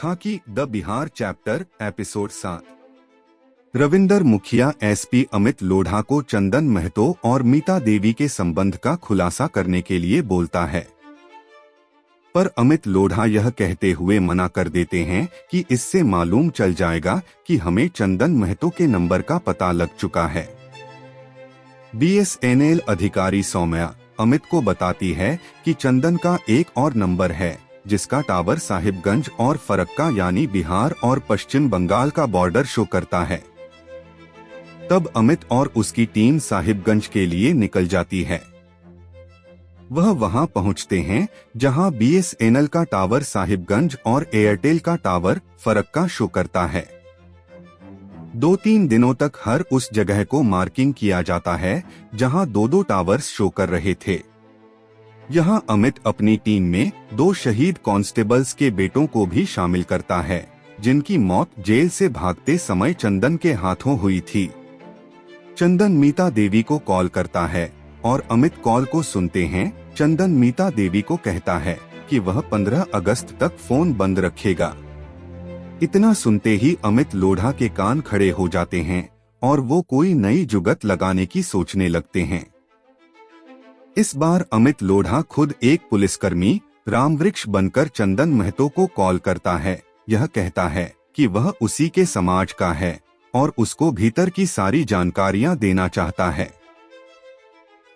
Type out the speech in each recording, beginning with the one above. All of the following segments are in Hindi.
खाकी the Bihar chapter episode 7। Ravinder मुखिया एसपी अमित लोढ़ा को चंदन महतो और मीता देवी के संबंध का खुलासा करने के लिए बोलता है, पर अमित लोढ़ा यह कहते हुए मना कर देते हैं कि इससे मालूम चल जाएगा कि हमें चंदन महतो के नंबर का पता लग चुका है। बीएसएनएल अधिकारी सौम्या अमित को बताती है कि चंदन का एक और नंबर है जिसका टावर साहिबगंज और फरक्का यानी बिहार और पश्चिम बंगाल का बॉर्डर शो करता है। तब अमित और उसकी टीम साहिबगंज के लिए निकल जाती है। वह वहां पहुंचते हैं जहां बीएसएनएल का टावर साहिबगंज और एयरटेल का टावर फरक्का शो करता है। 2-3 दिनों तक हर उस जगह को मार्किंग किया जाता है जहां दो टावर्स शो कर रहे थे। यहां अमित अपनी टीम में 2 शहीद कांस्टेबल्स के बेटों को भी शामिल करता है जिनकी मौत जेल से भागते समय चंदन के हाथों हुई थी। चंदन मीता देवी को कॉल करता है और अमित कॉल को सुनते हैं। चंदन मीता देवी को कहता है कि वह 15 अगस्त तक फोन बंद रखेगा। इतना सुनते ही अमित लोढ़ा के कान खड़े हो जाते हैं और वो कोई नई जुगत लगाने की सोचने लगते हैं। इस बार अमित लोढ़ा खुद एक पुलिसकर्मी रामवृक्ष बनकर चंदन महतो को कॉल करता है। यह कहता है कि वह उसी के समाज का है और उसको भीतर की सारी जानकारियां देना चाहता है।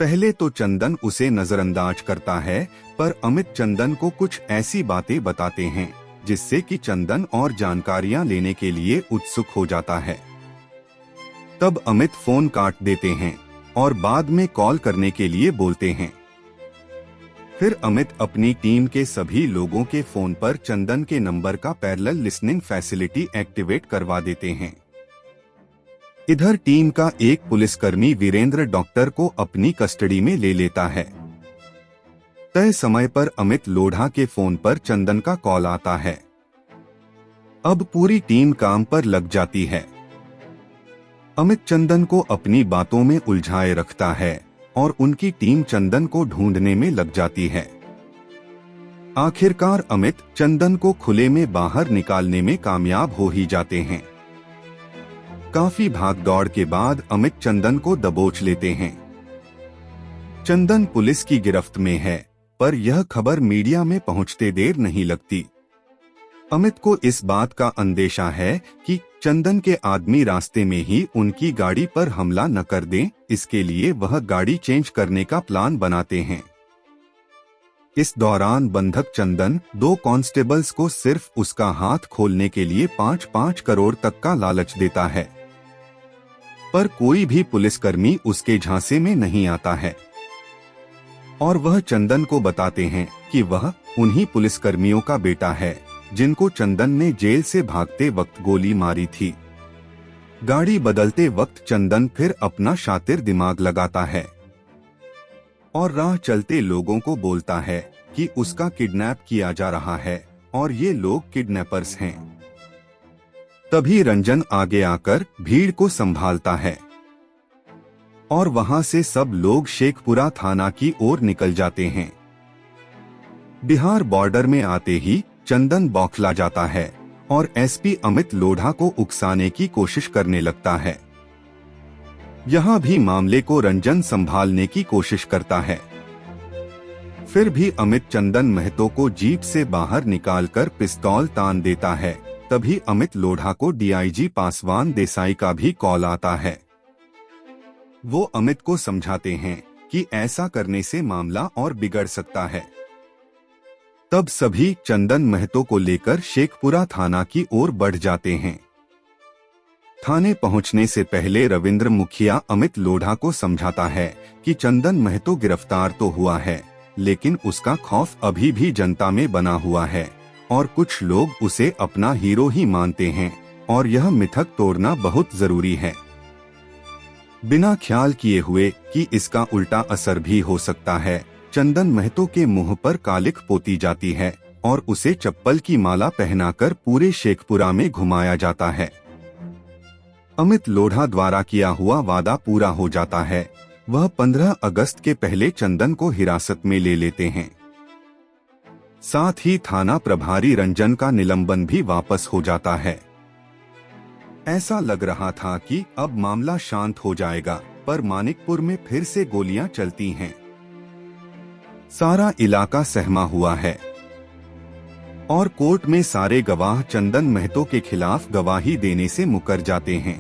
पहले तो चंदन उसे नजरअंदाज करता है, पर अमित चंदन को कुछ ऐसी बातें बताते हैं जिससे कि चंदन और जानकारियां लेने के लिए उत्सुक हो जाता है। तब अमित फोन काट देते हैं और बाद में कॉल करने के लिए बोलते हैं। फिर अमित अपनी टीम के सभी लोगों के फोन पर चंदन के नंबर का पैरेलल लिसनिंग फैसिलिटी एक्टिवेट करवा देते हैं। इधर टीम का एक पुलिसकर्मी वीरेंद्र डॉक्टर को अपनी कस्टडी में ले लेता है। तय समय पर अमित लोढ़ा के फोन पर चंदन का कॉल आता है। अब पूरी टीम काम पर लग जाती है। अमित चंदन को अपनी बातों में उलझाए रखता है और उनकी टीम चंदन को ढूंढने में लग जाती है। आखिरकार अमित चंदन को खुले में बाहर निकालने में कामयाब हो ही जाते हैं। काफी भागदौड़ के बाद अमित चंदन को दबोच लेते हैं। चंदन पुलिस की गिरफ्त में है, पर यह खबर मीडिया में पहुंचते देर नहीं लगती। अमित को इस बात का अंदेशा है कि चंदन के आदमी रास्ते में ही उनकी गाड़ी पर हमला न कर दें, इसके लिए वह गाड़ी चेंज करने का प्लान बनाते हैं। इस दौरान बंधक चंदन 2 कांस्टेबल्स को सिर्फ उसका हाथ खोलने के लिए 5-5 करोड़ तक का लालच देता है, पर कोई भी पुलिसकर्मी उसके झांसे में नहीं आता है और वह चंदन को बताते हैं कि वह उन्हीं पुलिसकर्मियों का बेटा है जिनको चंदन ने जेल से भागते वक्त गोली मारी थी। गाड़ी बदलते वक्त चंदन फिर अपना शातिर दिमाग लगाता है और राह चलते लोगों को बोलता है कि उसका किडनैप किया जा रहा है और ये लोग किडनैपर्स हैं। तभी रंजन आगे आकर भीड़ को संभालता है और वहां से सब लोग शेखपुरा थाना की ओर निकल जाते हैं। बिहार बॉर्डर में आते ही चंदन बौखला जाता है और एसपी अमित लोढ़ा को उकसाने की कोशिश करने लगता है। यहां भी मामले को रंजन संभालने की कोशिश करता है। फिर भी अमित चंदन महतो को जीप से बाहर निकालकर पिस्तौल तान देता है। तभी अमित लोढ़ा को डीआईजी पासवान देसाई का भी कॉल आता है। वो अमित को समझाते हैं कि ऐसा करने से मामला और बिगड़ सकता है। तब सभी चंदन महतो को लेकर शेखपुरा थाना की ओर बढ़ जाते हैं। थाने पहुंचने से पहले रविंद्र मुखिया अमित लोढ़ा को समझाता है कि चंदन महतो गिरफ्तार तो हुआ है, लेकिन उसका खौफ अभी भी जनता में बना हुआ है और कुछ लोग उसे अपना हीरो ही मानते हैं और यह मिथक तोड़ना बहुत जरूरी है। बिना ख्याल किए हुए कि इसका उल्टा असर भी हो सकता है, चंदन महतो के मुंह पर कालिख पोती जाती है और उसे चप्पल की माला पहनाकर पूरे शेखपुरा में घुमाया जाता है। अमित लोढ़ा द्वारा किया हुआ वादा पूरा हो जाता है। वह 15 अगस्त के पहले चंदन को हिरासत में ले लेते हैं। साथ ही थाना प्रभारी रंजन का निलंबन भी वापस हो जाता है। ऐसा लग रहा था कि अब मामला शांत हो जाएगा, पर मानिकपुर में फिर से गोलियां चलती हैं। सारा इलाका सहमा हुआ है और कोर्ट में सारे गवाह चंदन महतो के खिलाफ गवाही देने से मुकर जाते हैं।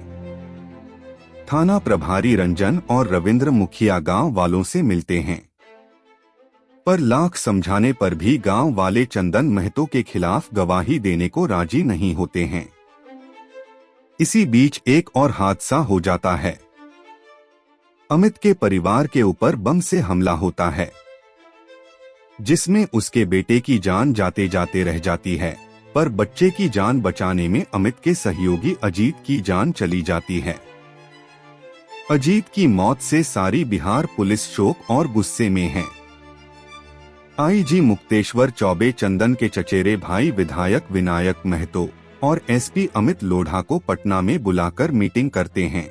थाना प्रभारी रंजन और रविंद्र मुखिया गांव वालों से मिलते हैं, पर लाख समझाने पर भी गांव वाले चंदन महतो के खिलाफ गवाही देने को राजी नहीं होते हैं। इसी बीच एक और हादसा हो जाता है। अमित के परिवार के ऊपर बम से हमला होता है, जिसमें उसके बेटे की जान जाते जाते रह जाती है, पर बच्चे की जान बचाने में अमित के सहयोगी अजीत की जान चली जाती है। अजीत की मौत से सारी बिहार पुलिस शोक और गुस्से में है। आईजी मुक्तेश्वर चौबे चंदन के चचेरे भाई विधायक विनायक महतो और एसपी अमित लोढ़ा को पटना में बुलाकर मीटिंग करते हैं।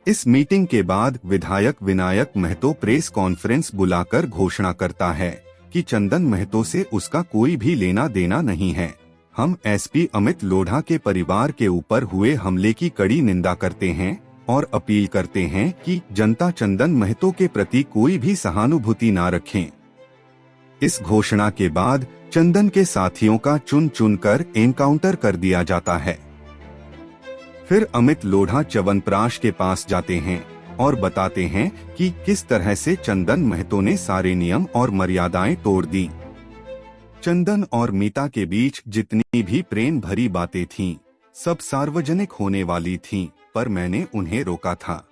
इस मीटिंग के बाद विधायक विनायक महतो प्रेस कॉन्फ्रेंस बुलाकर घोषणा करता है कि चंदन महतो से उसका कोई भी लेना देना नहीं है। हम एसपी अमित लोढ़ा के परिवार के ऊपर हुए हमले की कड़ी निंदा करते हैं और अपील करते हैं कि जनता चंदन महतो के प्रति कोई भी सहानुभूति ना रखें। इस घोषणा के बाद चंदन के साथियों का चुन चुन कर एनकाउंटर कर दिया जाता है। फिर अमित लोढ़ा च्यवनप्राश के पास जाते हैं और बताते हैं कि किस तरह से चंदन महतो ने सारे नियम और मर्यादाएं तोड़ दी। चंदन और मीता के बीच जितनी भी प्रेम भरी बातें थीं, सब सार्वजनिक होने वाली थीं, पर मैंने उन्हें रोका था।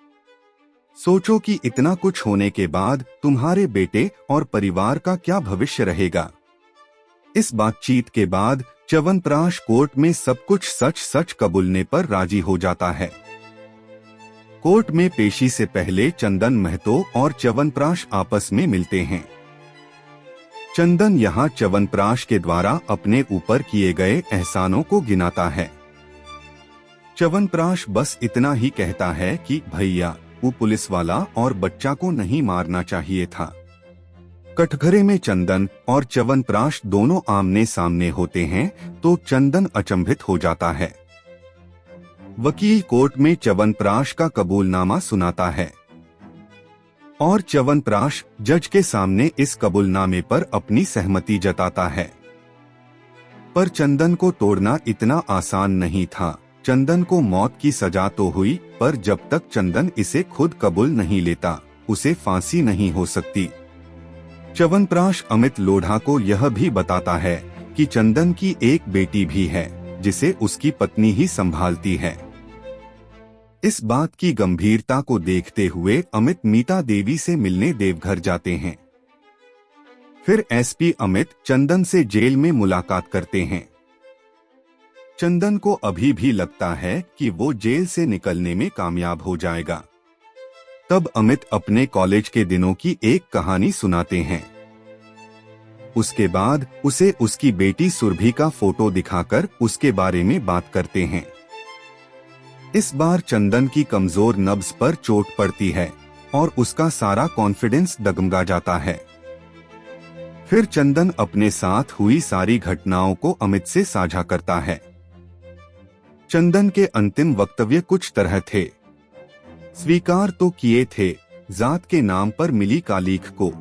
सोचो कि इतना कुछ होने के बाद तुम्हारे बेटे और परिवार का क्या भविष्य रहेगा। इस बातचीत के बाद च्यवनप्राश कोर्ट में सब कुछ सच सच कबूलने पर राजी हो जाता है। कोर्ट में पेशी से पहले चंदन महतो और च्यवनप्राश आपस में मिलते हैं। चंदन यहाँ च्यवनप्राश के द्वारा अपने ऊपर किए गए एहसानों को गिनाता है। च्यवनप्राश बस इतना ही कहता है कि भैया, वो पुलिस वाला और बच्चा को नहीं मारना चाहिए था। कटघरे में चंदन और च्यवनप्राश दोनों आमने सामने होते हैं तो चंदन अचंभित हो जाता है। वकील कोर्ट में च्यवनप्राश का कबूलनामा सुनाता है और च्यवनप्राश जज के सामने इस कबूलनामे पर अपनी सहमति जताता है। पर चंदन को तोड़ना इतना आसान नहीं था। चंदन को मौत की सजा तो हुई, पर जब तक चंदन इसे खुद कबूल नहीं लेता, उसे फांसी नहीं हो सकती। च्यवनप्राश अमित लोढ़ा को यह भी बताता है कि चंदन की एक बेटी भी है, जिसे उसकी पत्नी ही संभालती है। इस बात की गंभीरता को देखते हुए अमित मीता देवी से मिलने देवघर जाते हैं। फिर एसपी अमित चंदन से जेल में मुलाकात करते हैं। चंदन को अभी भी लगता है कि वो जेल से निकलने में कामयाब हो जाएगा। तब अमित अपने कॉलेज के दिनों की एक कहानी सुनाते हैं। उसके बाद उसे उसकी बेटी सुरभि का फोटो दिखाकर उसके बारे में बात करते हैं। इस बार चंदन की कमजोर नब्ज पर चोट पड़ती है और उसका सारा कॉन्फिडेंस डगमगा जाता है। फिर चंदन अपने साथ हुई सारी घटनाओं को अमित से साझा करता है। चंदन के अंतिम वक्तव्य कुछ तरह थे। स्वीकार तो किए थे जात के नाम पर मिली कालीख को,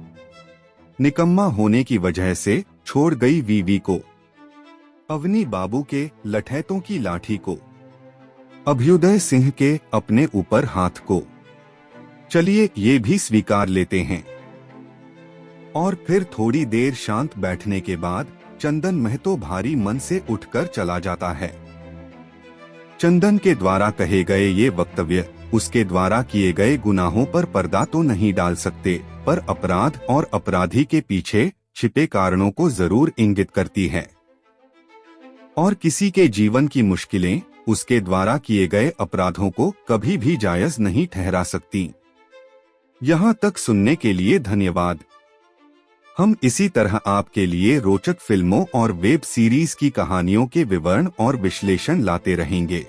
निकम्मा होने की वजह से छोड़ गई वीवी को, अवनी बाबू के लठैतों की लाठी को, अभ्युदय सिंह के अपने ऊपर हाथ को। चलिए ये भी स्वीकार लेते हैं। और फिर थोड़ी देर शांत बैठने के बाद चंदन महतो भारी मन से उठकर चला जाता है। चंदन के द्वारा कहे गए ये वक्तव्य उसके द्वारा किए गए गुनाहों पर पर्दा तो नहीं डाल सकते, पर अपराध और अपराधी के पीछे छिपे कारणों को जरूर इंगित करती है। और किसी के जीवन की मुश्किलें उसके द्वारा किए गए अपराधों को कभी भी जायज नहीं ठहरा सकती। यहाँ तक सुनने के लिए धन्यवाद। हम इसी तरह आपके लिए रोचक फिल्मों और वेब सीरीज की कहानियों के विवरण और विश्लेषण लाते रहेंगे।